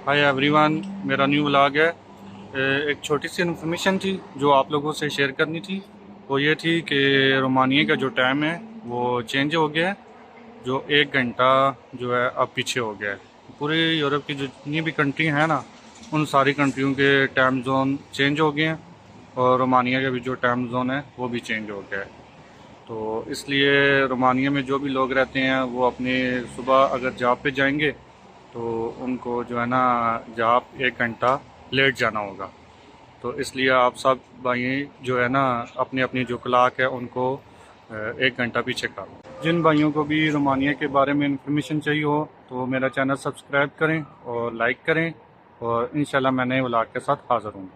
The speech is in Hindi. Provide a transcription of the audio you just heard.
हाय एवरीवन, मेरा न्यू व्लॉग है। एक छोटी सी इन्फॉर्मेशन थी जो आप लोगों से शेयर करनी थी। वो ये थी कि रोमानिया का जो टाइम है वो चेंज हो गया है। जो 1 घंटा जो है अब पीछे हो गया है। पूरी यूरोप की जो जितनी भी कंट्री हैं ना, उन सारी कंट्रियों के टाइम जोन चेंज हो गए हैं, और रोमानिया का भी जो टाइम जोन है वो भी चेंज हो गया है। तो इसलिए रोमानिया में जो भी लोग रहते हैं वो अपनी सुबह अगर जॉब पे जाएंगे तो उनको जो है ना जॉब 1 घंटा लेट जाना होगा। तो इसलिए आप सब भाई जो है ना अपनी अपनी जो क्लाक है उनको 1 घंटा पीछे कर लो। जिन भाइयों को भी रोमानिया के बारे में इंफॉर्मेशन चाहिए हो तो मेरा चैनल सब्सक्राइब करें और लाइक करें, और इंशाल्लाह मैं नए व्लॉग के साथ हाज़िर हूँ।